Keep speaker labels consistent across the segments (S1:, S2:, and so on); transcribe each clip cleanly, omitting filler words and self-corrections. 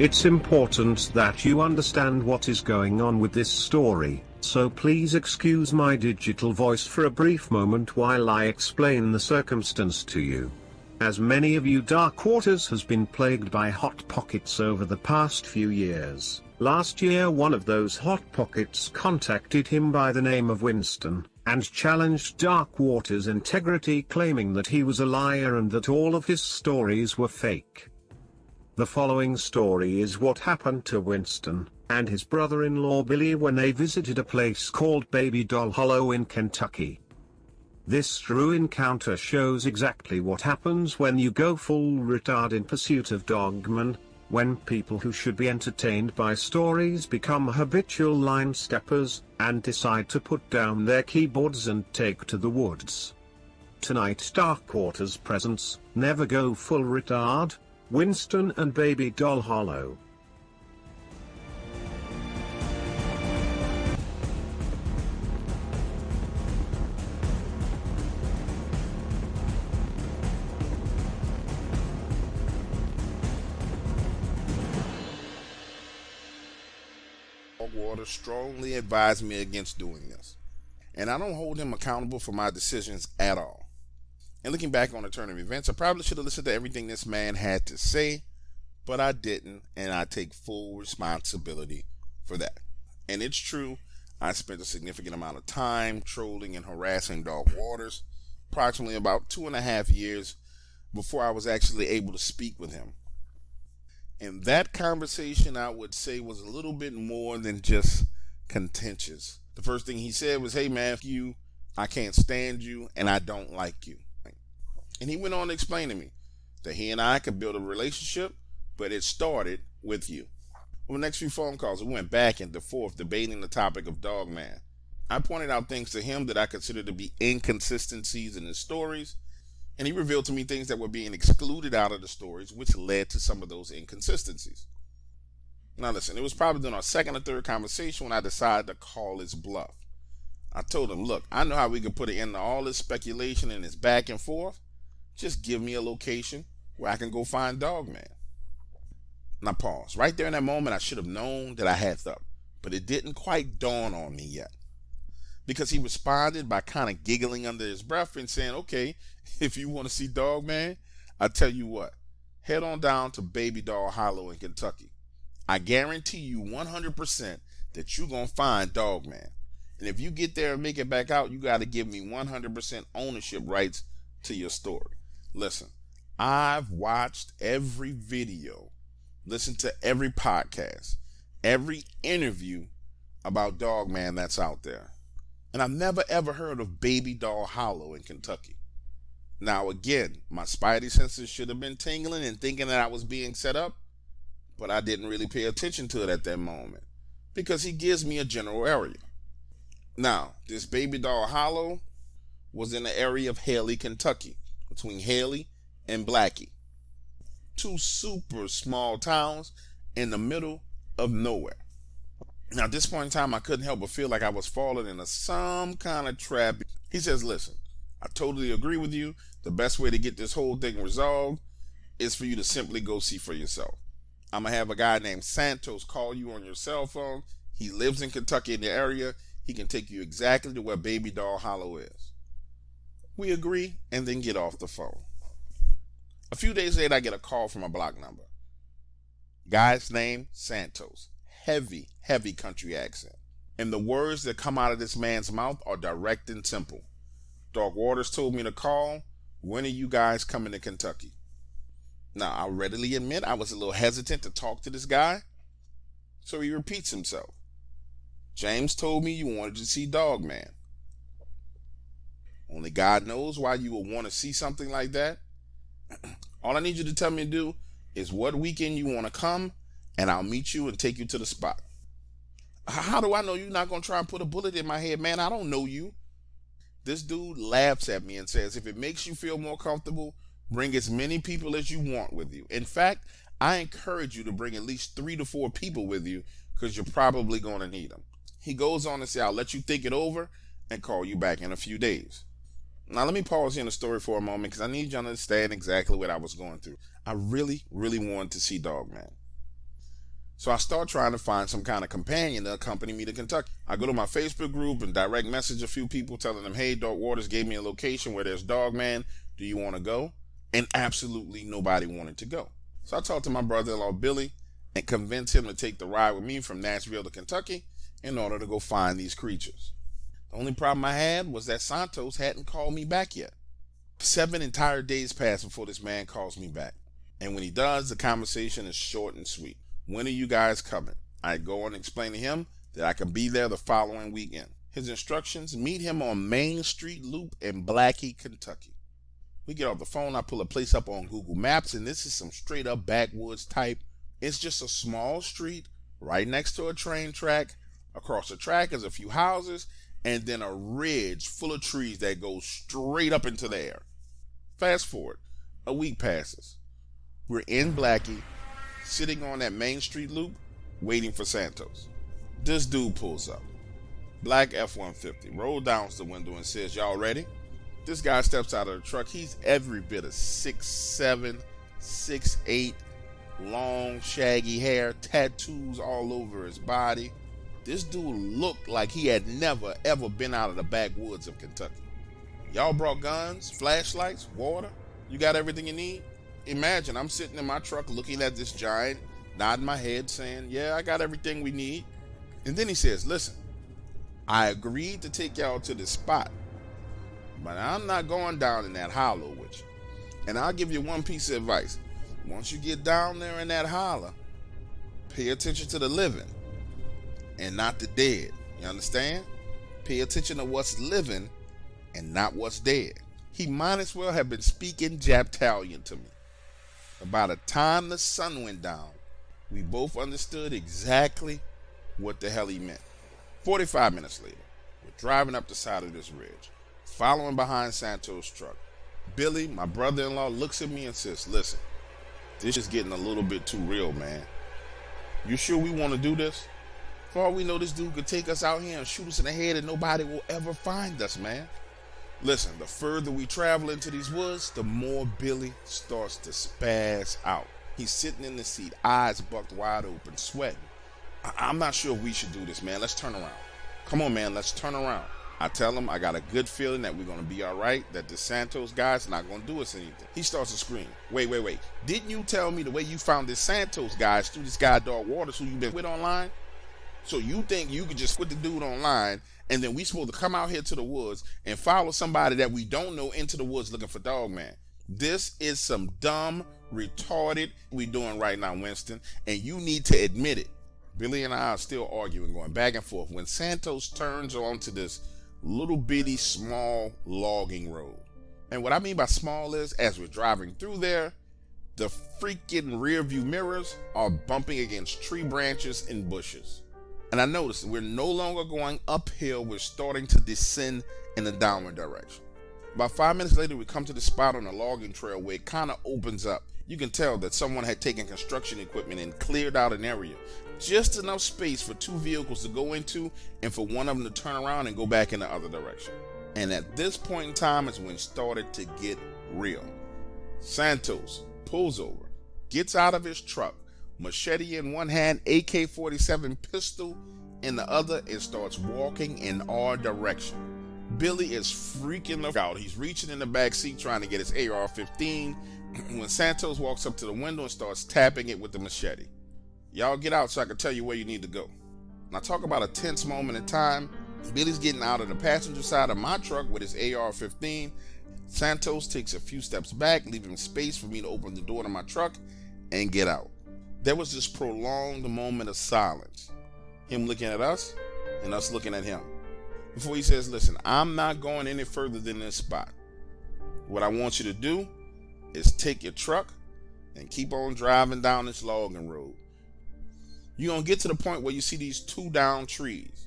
S1: It's important that you understand what is going on with this story, so please excuse my digital voice for a brief moment while I explain the circumstance to you. As many of you, Dark Waters has been plagued by hot pockets over the past few years. Last year one of those hot pockets contacted him by the name of Winston, and challenged Dark Waters' integrity, claiming that he was a liar and that all of his stories were fake. The following story is what happened to Winston and his brother-in-law Billy when they visited a place called Baby Doll Hollow in Kentucky. This true encounter shows exactly what happens when you go full retard in pursuit of Dogman, when people who should be entertained by stories become habitual line steppers, and decide to put down their keyboards and take to the woods. Tonight, Dark Waters presents Never Go Full Retard, Winston and Baby Doll Hollow.
S2: Dogwater strongly advised me against doing this, and I don't hold him accountable for my decisions at all. And looking back on the turn of events, I probably should have listened to everything this man had to say, but I didn't, and I take full responsibility for that. And it's true, I spent a significant amount of time trolling and harassing Dark Waters, approximately about 2.5 years before I was actually able to speak with him. And that conversation, I would say, was a little bit more than just contentious. The first thing he said was, "Hey man, you, I can't stand you, and I don't like you." And he went on to explain to me that he and I could build a relationship, but it started with you. On the next few phone calls, we went back and forth debating the topic of Dogman. I pointed out things to him that I considered to be inconsistencies in his stories, and he revealed to me things that were being excluded out of the stories, which led to some of those inconsistencies. Now listen, it was probably during our second or third conversation when I decided to call his bluff. I told him, look, I know how we could put an end to all this speculation and this back and forth. Just give me a location where I can go find Dogman. Now pause. Right there in that moment, I should have known that I had up, but it didn't quite dawn on me yet. Because he responded by kind of giggling under his breath and saying, okay, if you want to see Dogman, I tell you what, head on down to Baby Doll Hollow in Kentucky. I guarantee you 100% that you're going to find Dogman. And if you get there and make it back out, you got to give me 100% ownership rights to your story. Listen, I've watched every video, listened to every podcast, every interview about Dogman that's out there. And I've never ever heard of Baby Doll Hollow in Kentucky. Now again, my spidey senses should have been tingling and thinking that I was being set up, but I didn't really pay attention to it at that moment because he gives me a general area. Now, this Baby Doll Hollow was in the area of Haley, Kentucky, between Haley and Blackie. 2 super small towns in the middle of nowhere. Now at this point in time, I couldn't help but feel like I was falling into some kind of trap. He says, listen, I totally agree with you. The best way to get this whole thing resolved is for you to simply go see for yourself. I'm going to have a guy named Santos call you on your cell phone. He lives in Kentucky in the area. He can take you exactly to where Baby Doll Hollow is. We agree and then get off the phone. A few days later, I get a call from a block number. Guy's name, Santos. Heavy country accent. And the words that come out of this man's mouth are direct and simple. Dark Waters told me to call. When are you guys coming to Kentucky? Now, I'll readily admit I was a little hesitant to talk to this guy. So he repeats himself. James told me you wanted to see Dogman. Only God knows why you would want to see something like that. All I need you to tell me to do is what weekend you want to come, and I'll meet you and take you to the spot. How do I know you're not going to try and put a bullet in my head, man? I don't know you. This dude laughs at me and says, if it makes you feel more comfortable, bring as many people as you want with you. In fact, I encourage you to bring at least 3 to 4 people with you because you're probably going to need them. He goes on to say, I'll let you think it over and call you back in a few days. Now, let me pause here in the story for a moment because I need you to understand exactly what I was going through. I really wanted to see Dogman. So I start trying to find some kind of companion to accompany me to Kentucky. I go to my Facebook group and direct message a few people telling them, hey, Dark Waters gave me a location where there's Dogman. Do you want to go? And absolutely nobody wanted to go. So I talked to my brother-in-law, Billy, and convinced him to take the ride with me from Nashville to Kentucky in order to go find these creatures. The only problem I had was that Santos hadn't called me back yet. 7 entire days passed before this man calls me back. And when he does, the conversation is short and sweet. When are you guys coming? I go and explain to him that I can be there the following weekend. His instructions: meet him on Main Street Loop in Blackie, Kentucky. We get off the phone, I pull a place up on Google Maps, and this is some straight up backwoods type. It's just a small street right next to a train track. Across the track is a few houses, and then a ridge full of trees that goes straight up into the air. Fast forward, a week passes. We're in Blackie, sitting on that Main Street Loop, waiting for Santos. This dude pulls up. Black F-150, rolls down the window and says, y'all ready? This guy steps out of the truck. He's every bit of 6'7", 6'8", long, shaggy hair, tattoos all over his body. This dude looked like he had never, ever been out of the backwoods of Kentucky. Y'all brought guns, flashlights, water? You got everything you need? Imagine I'm sitting in my truck looking at this giant, nodding my head saying, yeah, I got everything we need. And then he says, listen, I agreed to take y'all to this spot, but I'm not going down in that hollow with you. And I'll give you one piece of advice. Once you get down there in that hollow, pay attention to the living and not the dead. You understand? Pay attention to what's living and not what's dead. He might as well have been speaking Japtalian to me. By the time the sun went down, we both understood exactly what the hell he meant. 45 minutes later, we're driving up the side of this ridge, following behind Santos' truck. Billy, my brother-in-law, looks at me and says, listen, this is getting a little bit too real, man. You sure we want to do this? For all we know, this dude could take us out here and shoot us in the head and nobody will ever find us, man. Listen, the further we travel into these woods, the more Billy starts to spaz out. He's sitting in the seat, eyes bucked wide open, sweating. I'm not sure if we should do this, man. Let's turn around. Come on, man, let's turn around. I tell him I got a good feeling that we're going to be all right, that the Santos guy's not going to do us anything. He starts to scream. Wait. Didn't you tell me the way you found this Santos guy is through this guy, Dark Waters, who you've been with online? So you think you could just quit the dude online, and then we supposed to come out here to the woods and follow somebody that we don't know into the woods looking for Dogman? This is some dumb, retarded we doing right now, Winston, and you need to admit it. Billy and I are still arguing, going back and forth, when Santos turns onto this little bitty small logging road. And what I mean by small is, as we're driving through there, the freaking rear view mirrors are bumping against tree branches and bushes. And I noticed we're no longer going uphill, we're starting to descend in the downward direction. About 5 minutes later, we come to the spot on the logging trail where it kind of opens up. You can tell that someone had taken construction equipment and cleared out an area. Just enough space for 2 vehicles to go into and for one of them to turn around and go back in the other direction. And at this point in time is when it started to get real. Santos pulls over, gets out of his truck, machete in one hand, AK-47 pistol in the other, and starts walking in our direction. Billy is freaking out. He's reaching in the back seat trying to get his AR-15 when Santos walks up to the window and starts tapping it with the machete. Y'all get out so I can tell you where you need to go. Now talk about a tense moment in time. Billy's getting out of the passenger side of my truck with his AR-15. Santos takes a few steps back, leaving space for me to open the door to my truck and get out. There was this prolonged moment of silence. Him looking at us and us looking at him. Before he says, listen, I'm not going any further than this spot. What I want you to do is take your truck and keep on driving down this logging road. You're going to get to the point where you see these 2 down trees.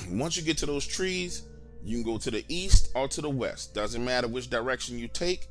S2: Once you get to those trees, you can go to the east or to the west. Doesn't matter which direction you take.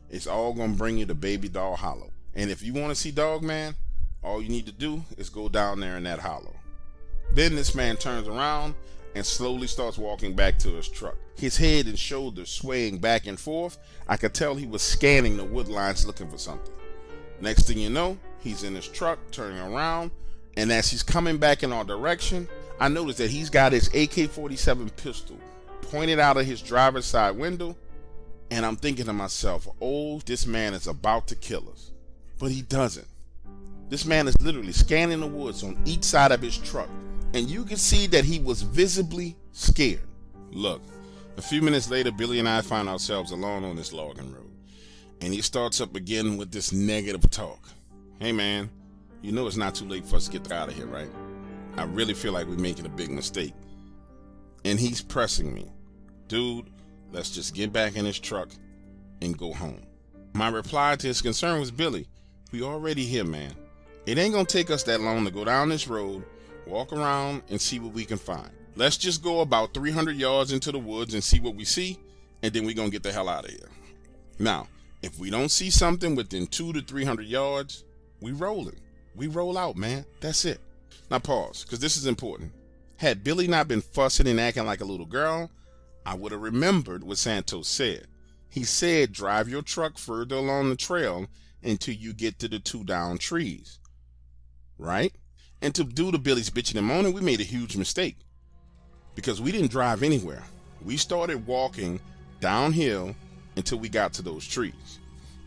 S2: It's all going to bring you to Baby Doll Hollow. And if you want to see Dogman, all you need to do is go down there in that hollow. Then this man turns around and slowly starts walking back to his truck. His head and shoulders swaying back and forth. I could tell he was scanning the wood lines looking for something. Next thing you know, he's in his truck, turning around, And as he's coming back in our direction, I noticed that he's got his AK-47 pistol pointed out of his driver's side window. And I'm thinking to myself, oh, this man is about to kill us. But he doesn't. This man is literally scanning the woods on each side of his truck. And you can see that he was visibly scared. Look, a few minutes later, Billy and I find ourselves alone on this logging road. And he starts up again with this negative talk. Hey man, you know it's not too late for us to get out of here, right? I really feel like we're making a big mistake. And he's pressing me. Dude, let's just get back in his truck and go home. My reply to his concern was, Billy, we already here, man. It ain't gonna take us that long to go down this road, walk around, and see what we can find. Let's just go about 300 yards into the woods and see what we see, and then we're gonna get the hell out of here. Now, if we don't see something within 200 to 300 yards, we rolling. We roll out, man. That's it. Now pause, because this is important. Had Billy not been fussing and acting like a little girl, I would have remembered what Santos said. He said, drive your truck further along the trail until you get to the 2 down trees. Right? And to do the Billy's bitching and moaning, we made a huge mistake. Because we didn't drive anywhere. We started walking downhill until we got to those trees.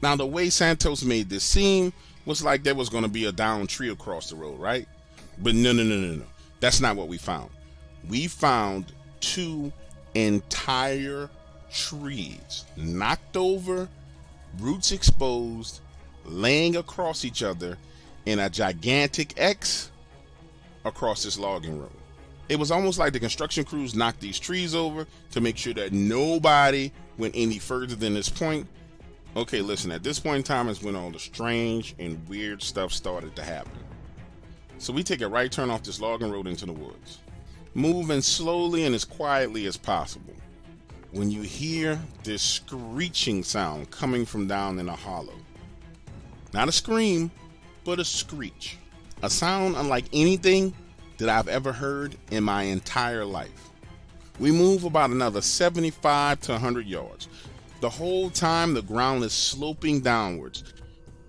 S2: Now, the way Santos made this seem was like there was going to be a down tree across the road, right? But no. That's not what we found. We found 2 entire trees knocked over, roots exposed, laying across each other in a gigantic X across this logging road. It was almost like the construction crews knocked these trees over to make sure that nobody went any further than this point. Okay, listen, at this point in time is when all the strange and weird stuff started to happen. So we take a right turn off this logging road into the woods, moving slowly and as quietly as possible. When you hear this screeching sound coming from down in a hollow. Not a scream, but a screech. A sound unlike anything that I've ever heard in my entire life. We move about another 75 to 100 yards. The whole time the ground is sloping downwards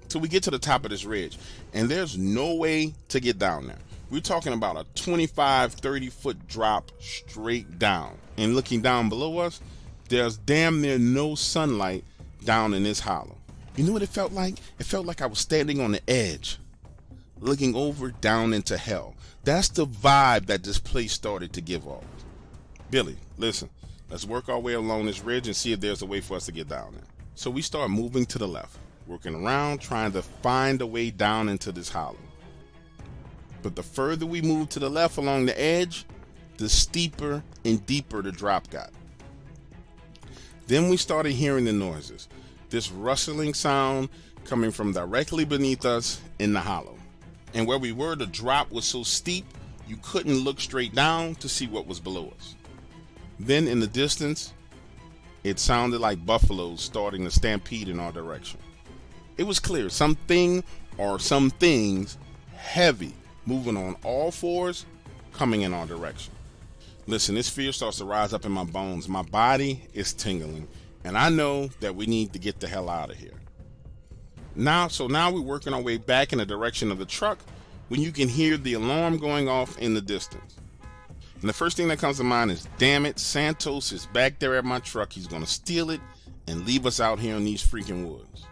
S2: till we get to the top of this ridge, and there's no way to get down there. We're talking about a 25, 30 foot drop straight down. And looking down below us, there's damn near no sunlight down in this hollow. You know what it felt like? It felt like I was standing on the edge, looking over down into hell. That's the vibe that this place started to give off. Billy, listen, let's work our way along this ridge and see if there's a way for us to get down there. So we start moving to the left, working around, trying to find a way down into this hollow. But the further we move to the left along the edge, the steeper and deeper the drop got. Then we started hearing the noises, this rustling sound coming from directly beneath us in the hollow. And where we were, the drop was so steep, you couldn't look straight down to see what was below us. Then in the distance, it sounded like buffaloes starting to stampede in our direction. It was clear something or some things heavy moving on all fours coming in our direction. Listen, this fear starts to rise up in my bones. My body is tingling, and I know that we need to get the hell out of here. Now we're working our way back in the direction of the truck when you can hear the alarm going off in the distance. And the first thing that comes to mind is, damn it, Santos is back there at my truck. He's going to steal it and leave us out here in these freaking woods.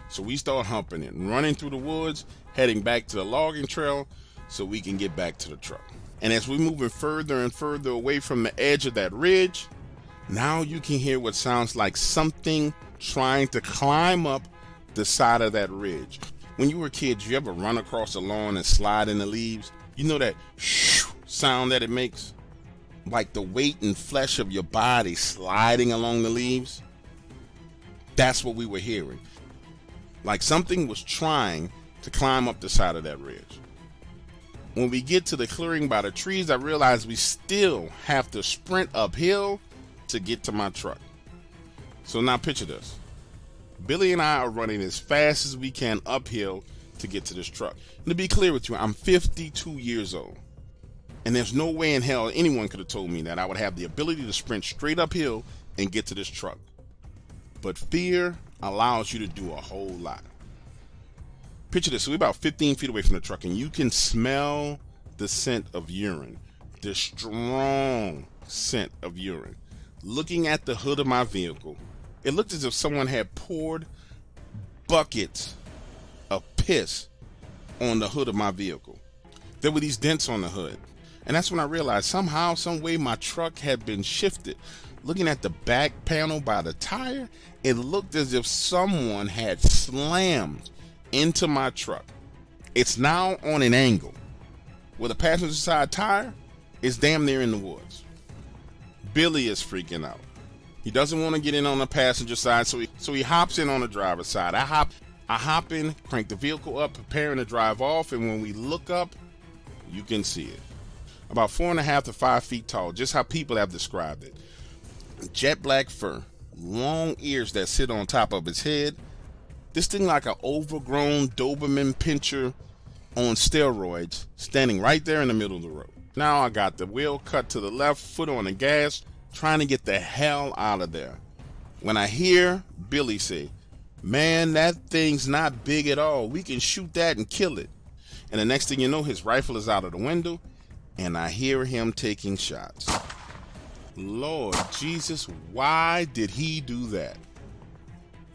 S2: So we start humping it, running through the woods, heading back to the logging trail so we can get back to the truck. And as we're moving further and further away from the edge of that ridge, now you can hear what sounds like something trying to climb up the side of that ridge. When you were kids, you ever run across the lawn and slide in the leaves? You know that shoo sound that it makes? Like the weight and flesh of your body sliding along the leaves? That's what we were hearing. Like something was trying to climb up the side of that ridge. When we get to the clearing by the trees, I realize we still have to sprint uphill to get to my truck. So now picture this. Billy and I are running as fast as we can uphill to get to this truck. And to be clear with you, I'm 52 years old. And there's no way in hell anyone could have told me that I would have the ability to sprint straight uphill and get to this truck. But fear allows you to do a whole lot. Picture this. So we're about 15 feet away from the truck, and you can smell the scent of urine. The strong scent of urine. Looking at the hood of my vehicle, it looked as if someone had poured buckets of piss on the hood of my vehicle. There were these dents on the hood. And that's when I realized somehow, some way my truck had been shifted. Looking at the back panel by the tire, it looked as if someone had slammed into my truck. It's now on an angle where the passenger side tire is damn near in the woods. Billy is freaking out. He doesn't want to get in on the passenger side, so he hops in on the driver's side. I hop in, crank the vehicle up, preparing to drive off, and when we look up, you can see it. About 4.5 to 5 feet tall, just how people have described it. Jet black fur, long ears that sit on top of its head. This thing like an overgrown Dogman pincher on steroids, standing right there in the middle of the road. Now I got the wheel cut to the left, foot on the gas, trying to get the hell out of there. When I hear Billy say, "Man, that thing's not big at all. We can shoot that and kill it." And the next thing you know, his rifle is out of the window, and I hear him taking shots. Lord Jesus, why did he do that?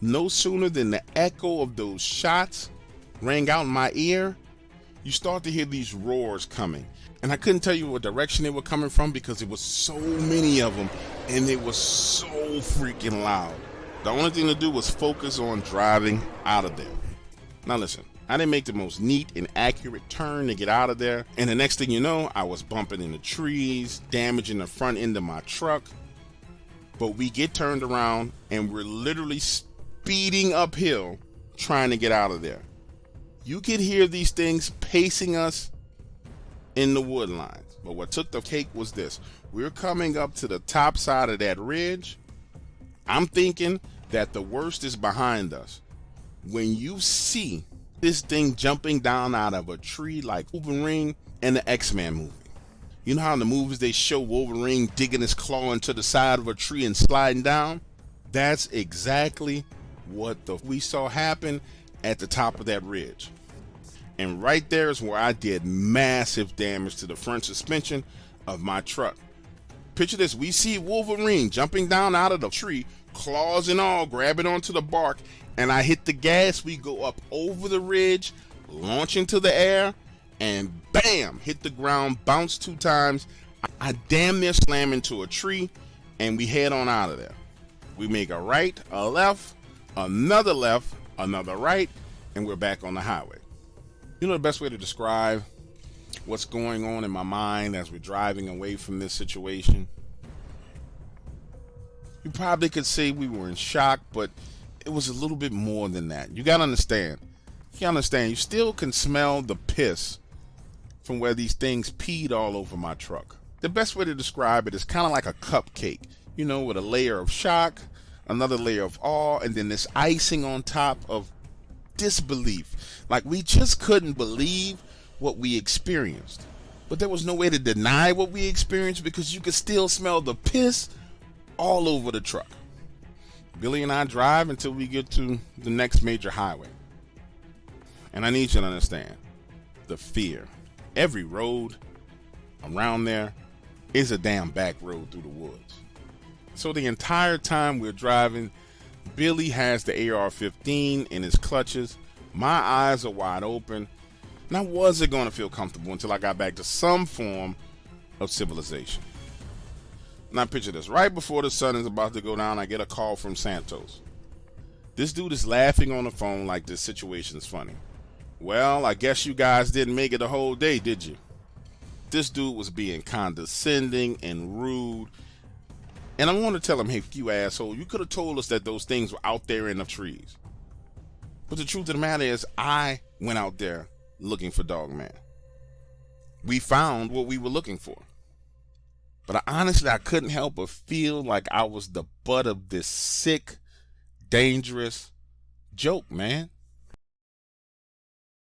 S2: No sooner than the echo of those shots rang out in my ear, you start to hear these roars coming. And I couldn't tell you what direction they were coming from because there was so many of them and they were so freaking loud. The only thing to do was focus on driving out of there. Now listen, I didn't make the most neat and accurate turn to get out of there. And the next thing you know, I was bumping into trees, damaging the front end of my truck. But we get turned around and we're literally speeding uphill trying to get out of there. You could hear these things pacing us in the wood lines. But what took the cake was this. We're coming up to the top side of that ridge. I'm thinking that the worst is behind us. When you see this thing jumping down out of a tree like Wolverine in the X-Men movie. You know how in the movies they show Wolverine digging his claw into the side of a tree and sliding down? That's exactly what we saw happen at the top of that ridge. And right there is where I did massive damage to the front suspension of my truck. Picture this, we see Wolverine jumping down out of the tree, claws and all, grabbing onto the bark, and I hit the gas. We go up over the ridge, launch into the air, and bam, hit the ground, bounce 2 times. I damn near slam into a tree, and we head on out of there. We make a right, a left, another right, and we're back on the highway. You know the best way to describe what's going on in my mind as we're driving away from this situation? You probably could say we were in shock, but it was a little bit more than that. You gotta understand. You still can smell the piss from where these things peed all over my truck. The best way to describe it is kind of like a cupcake, you know, with a layer of shock, another layer of awe, and then this icing on top of disbelief. Like we just couldn't believe what we experienced. But there was no way to deny what we experienced because you could still smell the piss all over the truck. Billy and I drive until we get to the next major highway. And I need you to understand the fear. Every road around there is a damn back road through the woods. So the entire time we're driving, Billy has the AR-15 in his clutches. My eyes are wide open. And I wasn't going to feel comfortable until I got back to some form of civilization. Now picture this. Right before the sun is about to go down, I get a call from Santos. This dude is laughing on the phone like this situation is funny. Well, I guess you guys didn't make it the whole day, did you? This dude was being condescending and rude. And I want to tell him, hey, you asshole, you could have told us that those things were out there in the trees. But the truth of the matter is, I went out there looking for Dogman. We found what we were looking for. But I couldn't help but feel like I was the butt of this sick, dangerous joke, man.